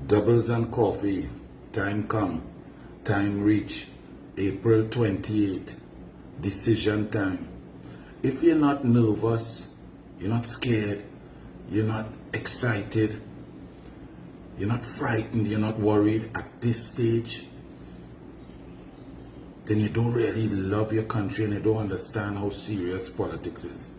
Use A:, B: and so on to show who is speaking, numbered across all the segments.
A: Doubles and coffee, time come, time reach, April 28th, decision time. If you're not nervous, you're not scared, you're not excited, you're not frightened, you're not worried at this stage, then you don't really love your country and you don't understand how serious politics is.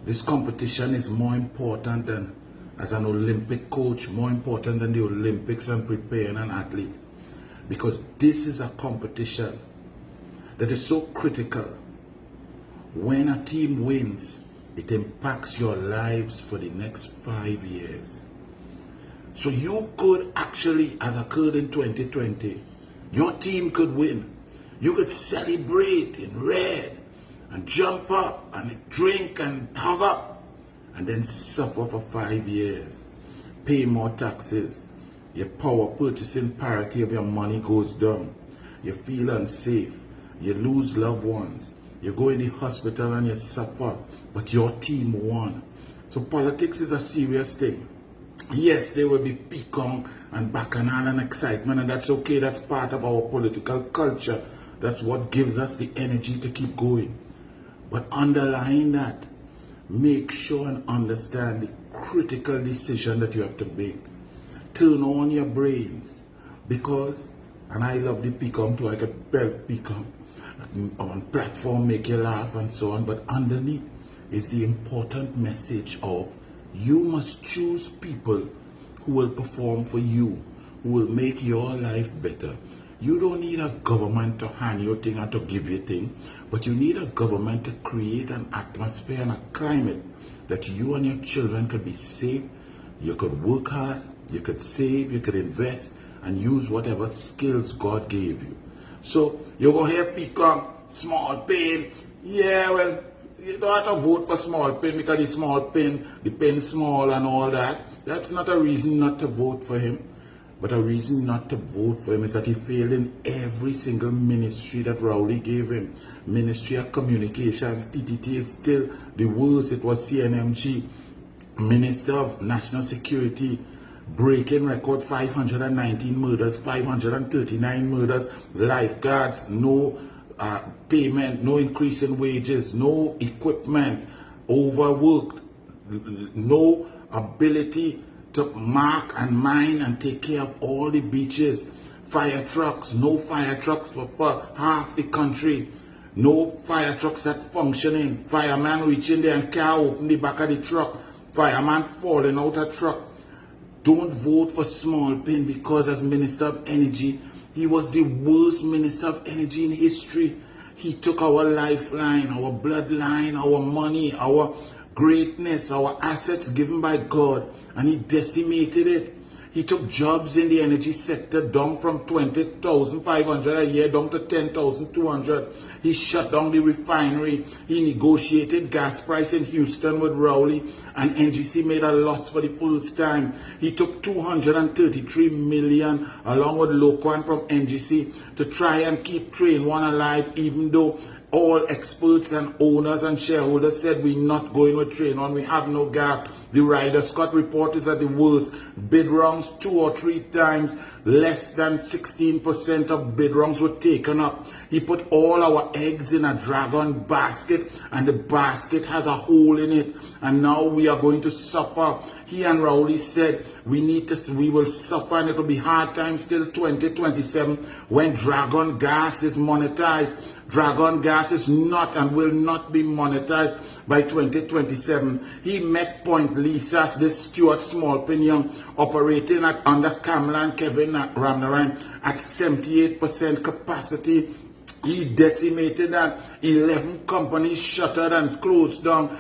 A: This competition is more important than, as an Olympic coach, more important than the Olympics and preparing an athlete. Because this is a competition that is so critical. When a team wins, it impacts your lives for the next 5 years. So you could actually, as occurred in 2020, your team could win. You could celebrate in red and jump up and drink and hug up, and then suffer for 5 years, pay more taxes, your power purchasing parity of your money goes down, you feel unsafe, you lose loved ones, you go in the hospital and you suffer, but your team won. So politics is a serious thing. Yes, there will be peacock and bacchanal and excitement, and that's okay, that's part of our political culture. That's what gives us the energy to keep going. But underlying that, make sure and understand the critical decision that you have to make. Turn on your brains, because, and I love the peacock too, I could belt peacock on platform, make you laugh and so on, but underneath is the important message of you must choose people who will perform for you, who will make your life better. You don't need a government to hand you thing and to give you thing, but you need a government to create an atmosphere and a climate that you and your children could be safe, you could work hard, you could save, you could invest, and use whatever skills God gave you. So you go here, peacock, small pain. Yeah, well, you don't have to vote for small pain because the small pain, the pain small and all that. That's not a reason not to vote for him. But a reason not to vote for him is that he failed in every single ministry that Rowley gave him. Ministry of Communications, TTT is still the worst. It was CNMG. Minister of National Security, breaking record, 519 murders, 539 murders, lifeguards, no payment, no increase in wages, no equipment, overworked, no ability to mark and mine and take care of all the beaches. Fire trucks, no fire trucks for half the country. No fire trucks that functioning. Fireman reaching there and can't open the back of the truck. Fireman falling out of truck. Don't vote for small pain, because as Minister of Energy, he was the worst Minister of Energy in history. He took our lifeline, our bloodline, our money, our greatness, our assets given by God, and he decimated it. He took jobs in the energy sector down from 20,500 a year down to 10,200. He shut down the refinery. He negotiated gas price in Houston with Rowley, and NGC made a loss for the first time. He took 233 million along with Loquan from NGC to try and keep Train 1 alive, even though all experts and owners and shareholders said we're not going with Train 1, we have no gas. The Ryder Scott report is at the worst. Bid rounds 2 or 3 times, less than 16% of bid rounds were taken up. He put all our eggs in a dragon basket, and the basket has a hole in it, and now we are going to suffer. He and Rowley said we will suffer, and it will be hard times till 2027 when dragon gas is monetized. Dragon gas is not and will not be monetized by 2027. He met Point Lisas, this Stuart Smallpin Young, operating at under Kamala and Kevin Ramnarain at 78% capacity. He decimated that. 11 companies shuttered and closed down.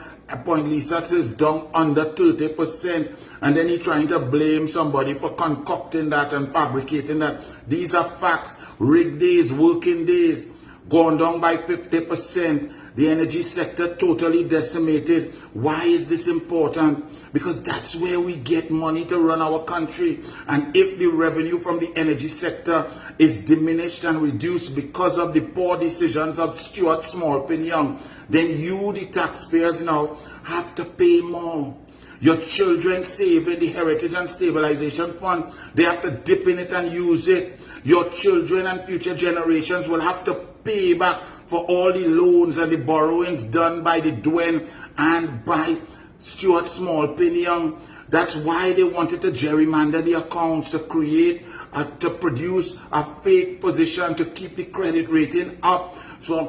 A: Point Lisas is down under 30%, and then he trying to blame somebody for concocting that and fabricating that. These are facts. Rig days, working days, gone down by 50%. The energy sector totally decimated. Why is this important? Because that's where we get money to run our country. And if the revenue from the energy sector is diminished and reduced because of the poor decisions of Stuart Smallpin Young, then you, the taxpayers, now have to pay more. Your children save in the Heritage and Stabilization Fund. They have to dip in it and use it. Your children and future generations will have to pay back for all the loans and the borrowings done by the Dwayne and by Stuart Smallpin Young. That's why they wanted to gerrymander the accounts to create, to produce a fake position to keep the credit rating up, so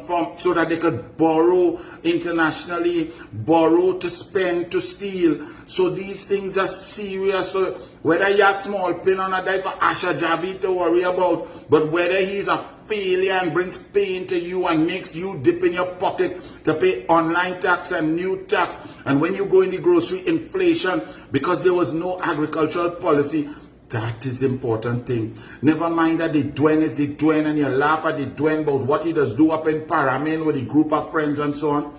A: that they could borrow internationally, borrow to spend, to steal. So these things are serious. So whether you're small pin on a die for Asha Javi to worry about, but whether he's a failure and brings pain to you and makes you dip in your pocket to pay online tax and new tax, and when you go in the grocery, inflation, because there was no agricultural policy. That is important thing. Never mind that the Dwayne is the Dwayne and you laugh at the Dwayne about what he does do up in Paramin with a group of friends and so on.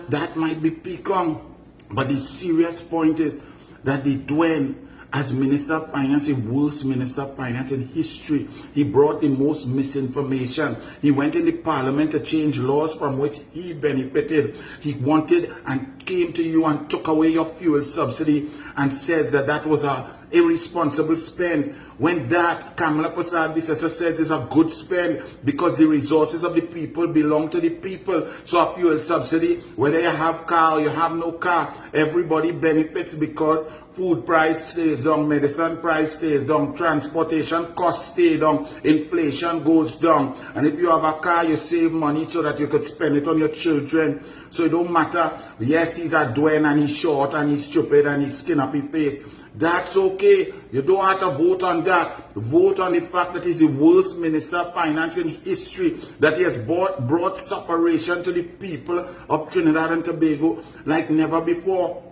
A: That might be pecan. But the serious point is that the Dwayne, as Minister of Finance, the worst Minister of Finance in history, he brought the most misinformation. He went in the Parliament to change laws from which he benefited. He wanted and came to you and took away your fuel subsidy and says that that was a irresponsible spend, when that Kamala Prasad Bisesa says is a good spend because the resources of the people belong to the people. So a fuel subsidy, whether you have car or you have no car, everybody benefits because food price stays down, medicine price stays down, transportation costs stay down, inflation goes down. And if you have a car, you save money so that you could spend it on your children. So it don't matter, yes, he's a Dwayne and he's short and he's stupid and he's skin up his face. That's okay. You don't have to vote on that. Vote on the fact that he's the worst Minister of Finance in history, that he has brought separation to the people of Trinidad and Tobago like never before.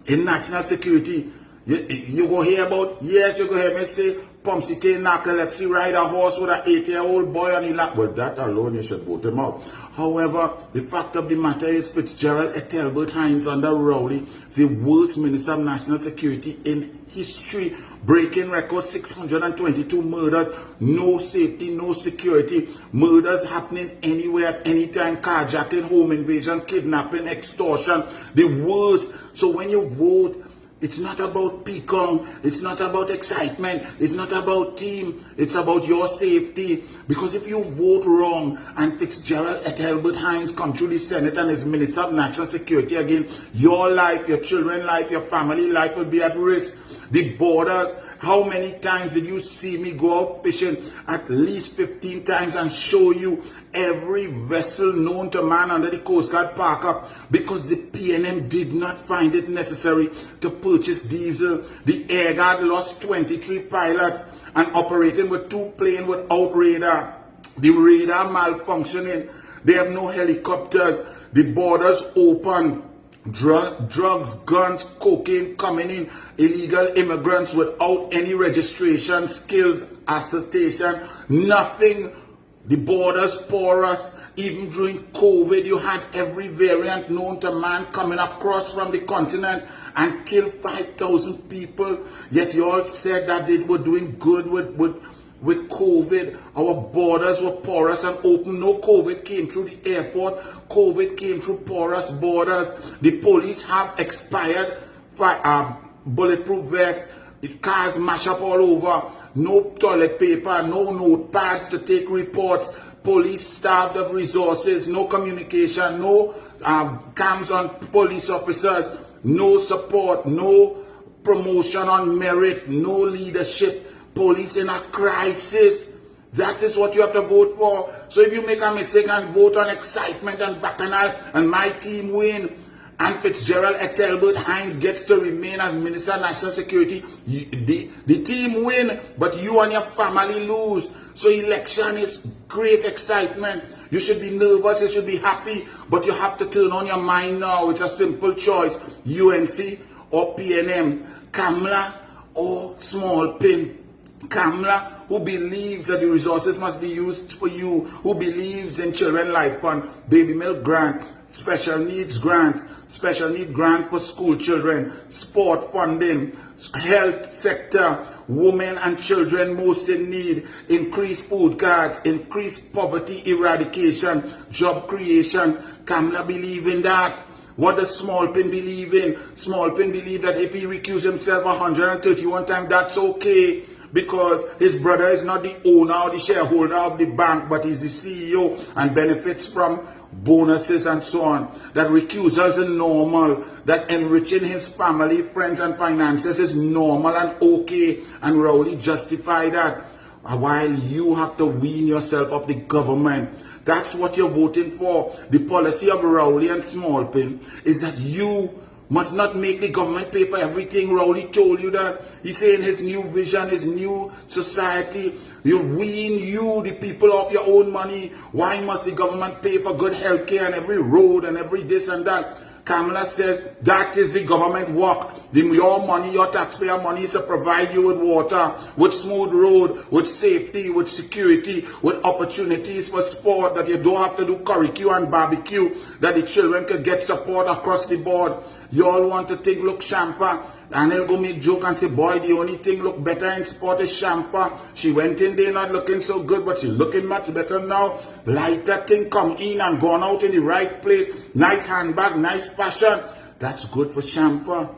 A: In national security, you go hear about, yes, you go hear me say, Pomsike narcolepsy, ride a horse with an 8-year-old boy on the lap. Well, that alone, you should vote him out. However, the fact of the matter is Fitzgerald Ethelbert Hines under Rowley is the worst Minister of National Security in history, breaking records, 622 murders, no safety, no security, murders happening anywhere at any time, carjacking, home invasion, kidnapping, extortion, the worst. So when you vote, it's not about pecan, it's not about excitement, it's not about team, it's about your safety. Because if you vote wrong and Fitzgerald Ethelbert Hines come through the Senate and is Minister of National Security again, your life, your children's life, your family life will be at risk. The borders, how many times did you see me go out fishing? At least 15 times, and show you every vessel known to man under the Coast Guard park up, because the PNM did not find it necessary to purchase diesel. The Air Guard lost 23 pilots and operating with 2 planes without radar. The radar malfunctioning. They have no helicopters. The borders open. Drugs, guns, cocaine coming in, illegal immigrants without any registration, skills, attestation, nothing. The borders porous. Even during COVID, you had every variant known to man coming across from the continent and killed 5,000 people. Yet you all said that they were doing good with COVID. Our borders were porous and open. No COVID came through the airport. COVID came through porous borders. The police have expired bulletproof vests. The cars mash up all over. No toilet paper, no notepads to take reports. Police starved of resources. No communication, no cams on police officers. No support, no promotion on merit, no leadership. Police in a crisis. That is what you have to vote for. So if you make a mistake and vote on excitement and bacchanal and my team win, and Fitzgerald Ethelbert Hines gets to remain as Minister of National Security, the team win, but you and your family lose. So election is great excitement. You should be nervous, you should be happy, but you have to turn on your mind now. It's a simple choice. UNC or PNM, Kamala or Smallpin. Kamala, who believes that the resources must be used for you, who believes in Children Life Fund, baby milk grant, special needs grants for school children, sport funding, health sector, women and children most in need, increased food cards, increased poverty eradication, job creation. Kamala believes in that. What does Smallpin believe in? Smallpin believe that if he recused himself 131 times, that's okay, because his brother is not the owner or the shareholder of the bank, but he's the CEO and benefits from bonuses and so on. That recusals is normal, that enriching his family, friends and finances is normal and okay, and Rowley justify that, while you have to wean yourself off the government. That's what you're voting for. The policy of Rowley and Smallpin is that you must not make the government pay for everything. Rowley told you that. He's saying his new vision, his new society, you'll wean you, the people, off your own money. Why must the government pay for good health care and every road and every this and that? Kamala says that is the government work. Your money, your taxpayer money, is to provide you with water, with smooth road, with safety, with security, with opportunities for sport, that you don't have to do curricue and barbecue, that the children can get support across the board. You all want to think, look, Shampa, and they'll go make joke and say, boy, the only thing look better in sport is Shampa. She went in there not looking so good, but she's looking much better now. Lighter thing come in and gone out in the right place. Nice handbag, nice fashion. That's good for Shampa.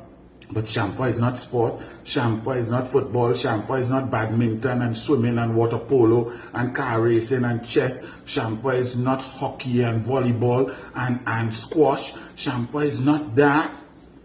A: But Shampa is not sport. Shampa is not football. Shampa is not badminton and swimming and water polo and car racing and chess. Shampa is not hockey and volleyball and squash. Shampa is not that.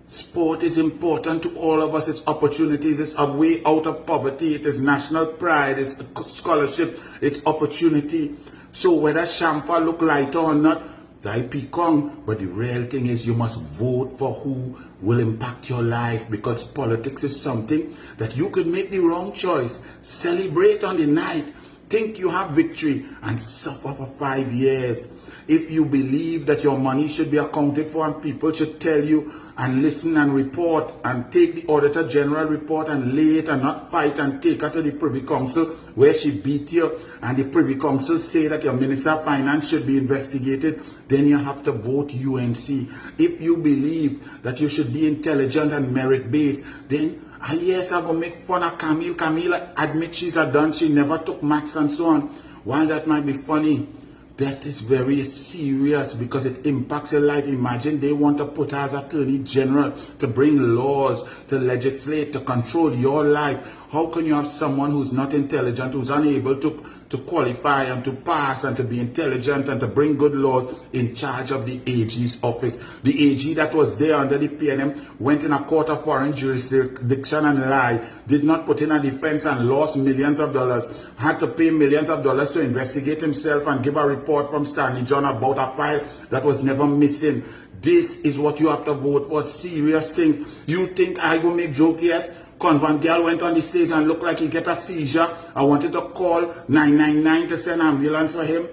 A: Sport is important to all of us. It's opportunities. It's a way out of poverty. It is national pride. It's scholarships. It's opportunity. So whether Shampa look lighter or not, I pecan, but the real thing is you must vote for who will impact your life, because politics is something that you could make the wrong choice, celebrate on the night, think you have victory, and suffer for 5 years. If you believe that your money should be accounted for and people should tell you and listen and report and take the Auditor General report and lay it and not fight and take her to the Privy Council where she beat you, and the Privy Council say that your Minister of Finance should be investigated, then you have to vote UNC. If you believe that you should be intelligent and merit-based, then yes, I'm going to make fun of Camille. Camille admits she's a dunce, she never took maths and so on. While that might be funny, that is very serious because it impacts your life. Imagine they want to put her as Attorney General to bring laws, to legislate, to control your life. How can you have someone who's not intelligent, who's unable to qualify and to pass and to be intelligent and to bring good laws in charge of the AG's office? The AG that was there under the PNM went in a court of foreign jurisdiction and lied, did not put in a defense and lost millions of dollars, had to pay millions of dollars to investigate himself and give a report from Stanley John about a file that was never missing. This is what you have to vote for, serious things. You think I go make joke? Yes. Convent girl went on the stage and looked like he get a seizure. I wanted to call 999 to send ambulance for him.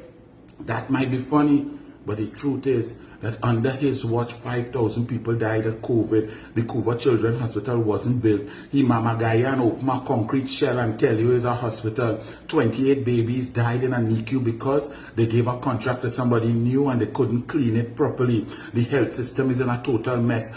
A: That might be funny, but the truth is that under his watch, 5,000 people died of COVID. The Couva Children's Hospital wasn't built. He mama guy and open a concrete shell and tell you it's a hospital. 28 babies died in a NICU because they gave a contract to somebody new and they couldn't clean it properly. The health system is in a total mess.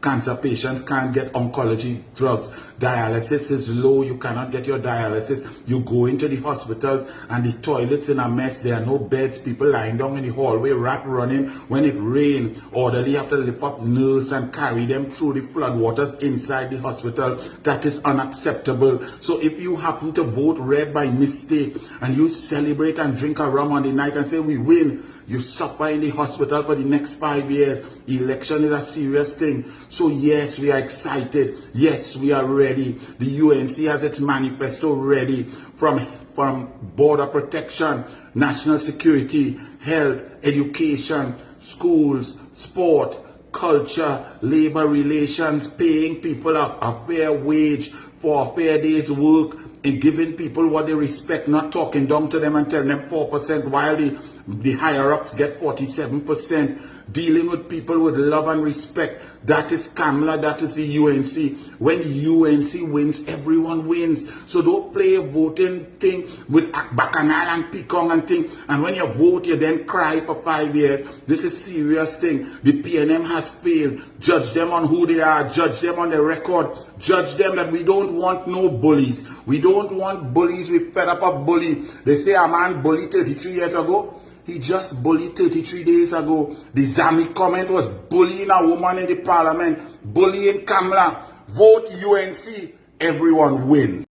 A: Cancer patients can't get oncology drugs. Dialysis is low. You cannot get your dialysis. You go into the hospitals and the toilets in a mess. There are no beds. People lying down in the hallway, rat running. When it rains, orderly have to lift up nurse and carry them through the floodwaters inside the hospital. That is unacceptable. So if you happen to vote red by mistake and you celebrate and drink a rum on the night and say we win, you suffer in the hospital for the next 5 years. Election is a serious thing. So yes, we are excited. Yes, we are ready. The UNC has its manifesto ready, from border protection, national security, health, education, schools, sport, culture, labor relations, paying people a fair wage for a fair day's work, and giving people what they respect, not talking down to them and telling them 4% while the higher-ups get 47%. Dealing with people with love and respect. That is Kamala, that is the UNC. When UNC wins, everyone wins. So don't play a voting thing with bacchanal and pecan and thing. And when you vote, you then cry for 5 years. This is a serious thing. The PNM has failed. Judge them on who they are. Judge them on their record. Judge them that we don't want no bullies. We don't want bullies. We fed up of bully. They say a man bullied 33 years ago. He just bullied 33 days ago. The Zami comment was bullying a woman in the parliament, bullying Kamala. Vote UNC, everyone wins.